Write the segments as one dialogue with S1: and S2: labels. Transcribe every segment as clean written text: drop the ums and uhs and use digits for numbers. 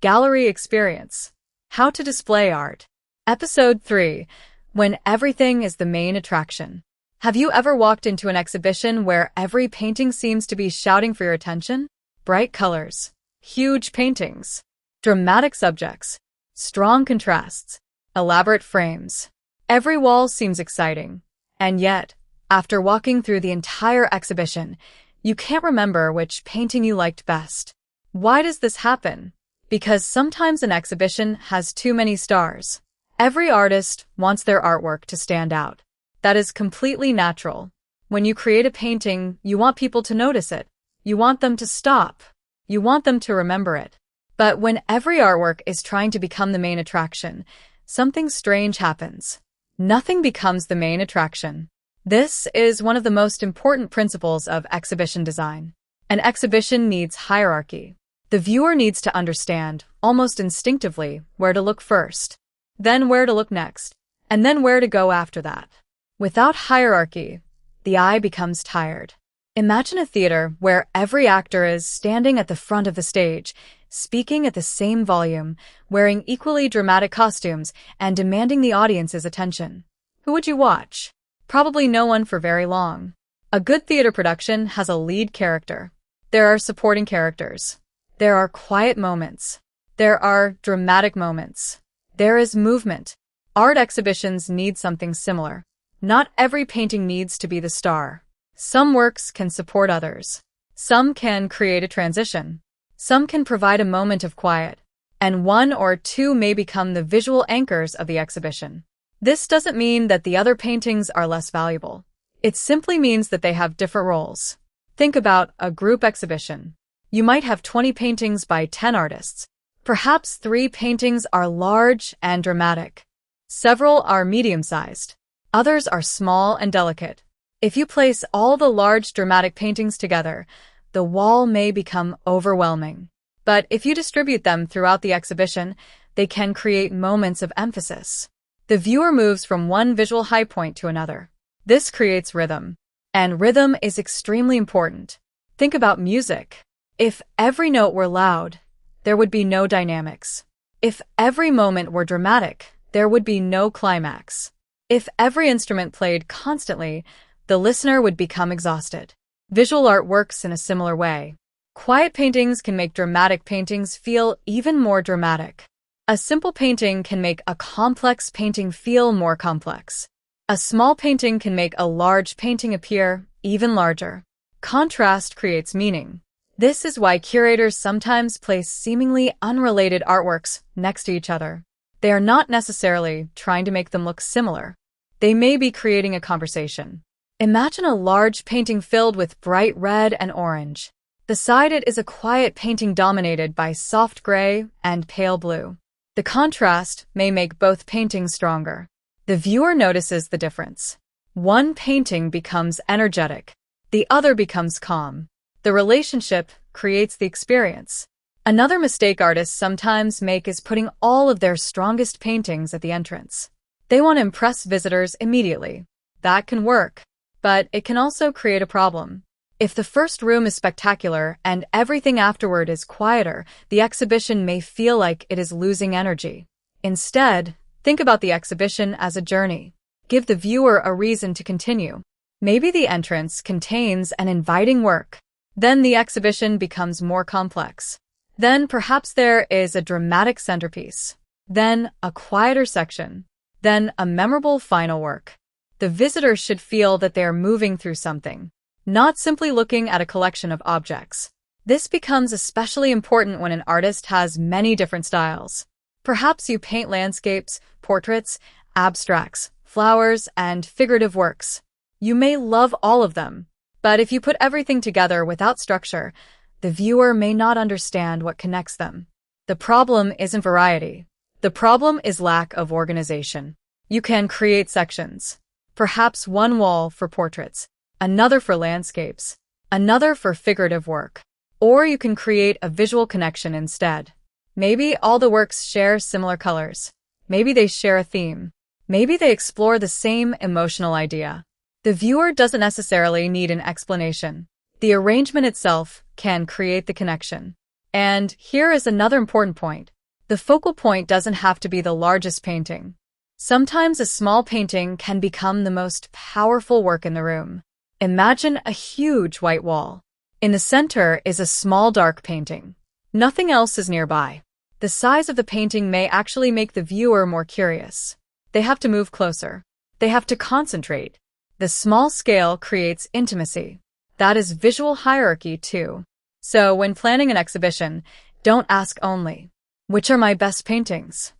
S1: Gallery Experience. How to Display Art. Episode 3. When everything is the main attraction. Have you ever walked into an exhibition where every painting seems to be shouting for your attention? Bright colors, huge paintings, dramatic subjects, strong contrasts, elaborate frames. Every wall seems exciting. And yet, after walking through the entire exhibition, you can't remember which painting you liked best. Why does this happen? Because sometimes an exhibition has too many stars. Every artist wants their artwork to stand out. That is completely natural. When you create a painting, you want people to notice it. You want them to stop. You want them to remember it. But when every artwork is trying to become the main attraction, something strange happens. Nothing becomes the main attraction. This is one of the most important principles of exhibition design. An exhibition needs hierarchy. The viewer needs to understand, almost instinctively, where to look first, then where to look next, and then where to go after that. Without hierarchy, the eye becomes tired. Imagine a theater where every actor is standing at the front of the stage, speaking at the same volume, wearing equally dramatic costumes, and demanding the audience's attention. Who would you watch? Probably no one for very long. A good theater production has a lead character. There are supporting characters. There are quiet moments. There are dramatic moments. There is movement. Art exhibitions need something similar. Not every painting needs to be the star. Some works can support others. Some can create a transition. Some can provide a moment of quiet. And one or two may become the visual anchors of the exhibition. This doesn't mean that the other paintings are less valuable. It simply means that they have different roles. Think about a group exhibition. You might have 20 paintings by 10 artists. Perhaps 3 paintings are large and dramatic. Several are medium-sized. Others are small and delicate. If you place all the large dramatic paintings together, the wall may become overwhelming. But if you distribute them throughout the exhibition, they can create moments of emphasis. The viewer moves from one visual high point to another. This creates rhythm. And rhythm is extremely important. Think about music. If every note were loud, there would be no dynamics. If every moment were dramatic, there would be no climax. If every instrument played constantly, the listener would become exhausted. Visual art works in a similar way. Quiet paintings can make dramatic paintings feel even more dramatic. A simple painting can make a complex painting feel more complex. A small painting can make a large painting appear even larger. Contrast creates meaning. This is why curators sometimes place seemingly unrelated artworks next to each other. They are not necessarily trying to make them look similar. They may be creating a conversation. Imagine a large painting filled with bright red and orange. Beside it is a quiet painting dominated by soft gray and pale blue. The contrast may make both paintings stronger. The viewer notices the difference. One painting becomes energetic. The other becomes calm. The relationship creates the experience. Another mistake artists sometimes make is putting all of their strongest paintings at the entrance. They want to impress visitors immediately. That can work, but it can also create a problem. If the first room is spectacular and everything afterward is quieter, the exhibition may feel like it is losing energy. Instead, think about the exhibition as a journey. Give the viewer a reason to continue. Maybe the entrance contains an inviting work. Then the exhibition becomes more complex. Then perhaps there is a dramatic centerpiece. Then a quieter section. Then a memorable final work. The visitor should feel that they are moving through something, not simply looking at a collection of objects. This becomes especially important when an artist has many different styles. Perhaps you paint landscapes, portraits, abstracts, flowers, and figurative works. You may love all of them, but if you put everything together without structure, the viewer may not understand what connects them. The problem isn't variety. The problem is lack of organization. You can create sections. Perhaps one wall for portraits, another for landscapes, another for figurative work. Or you can create a visual connection instead. Maybe all the works share similar colors. Maybe they share a theme. Maybe they explore the same emotional idea. The viewer doesn't necessarily need an explanation. The arrangement itself can create the connection. And here is another important point. The focal point doesn't have to be the largest painting. Sometimes a small painting can become the most powerful work in the room. Imagine a huge white wall. In the center is a small dark painting. Nothing else is nearby. The size of the painting may actually make the viewer more curious. They have to move closer. They have to concentrate. The small scale creates intimacy. That is visual hierarchy too. So when planning an exhibition, don't ask only, which are my best paintings?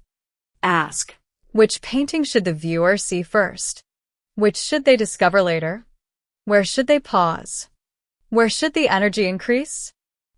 S1: Ask, which painting should the viewer see first? Which should they discover later? Where should they pause? Where should the energy increase?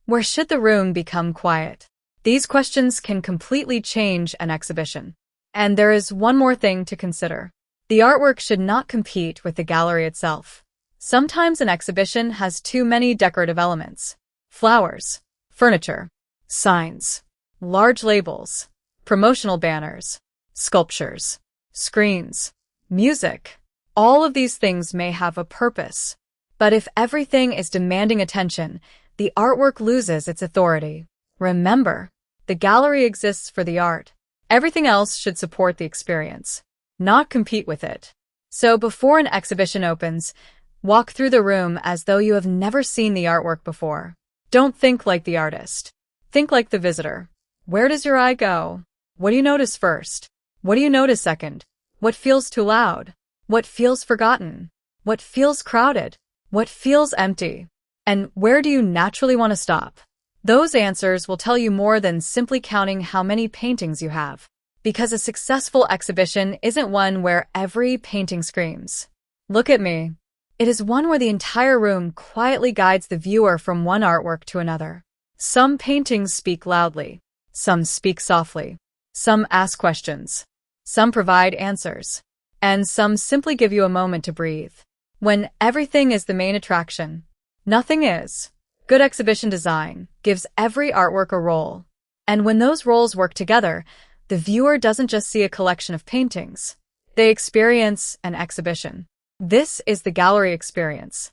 S1: Where should the room become quiet? These questions can completely change an exhibition. And there is one more thing to consider. The artwork should not compete with the gallery itself. Sometimes an exhibition has too many decorative elements. Flowers, furniture, signs, large labels, promotional banners, sculptures, screens, music. All of these things may have a purpose. But if everything is demanding attention, the artwork loses its authority. Remember, the gallery exists for the art. Everything else should support the experience, not compete with it. So before an exhibition opens, walk through the room as though you have never seen the artwork before. Don't think like the artist. Think like the visitor. Where does your eye go? What do you notice first? What do you notice second? What feels too loud? What feels forgotten? What feels crowded? What feels empty? And where do you naturally want to stop? Those answers will tell you more than simply counting how many paintings you have. Because a successful exhibition isn't one where every painting screams, "Look at me." It is one where the entire room quietly guides the viewer from one artwork to another. Some paintings speak loudly. Some speak softly. Some ask questions. Some provide answers. And some simply give you a moment to breathe. When everything is the main attraction, nothing is. Good exhibition design gives every artwork a role. And when those roles work together, the viewer doesn't just see a collection of paintings. They experience an exhibition. This is the gallery experience.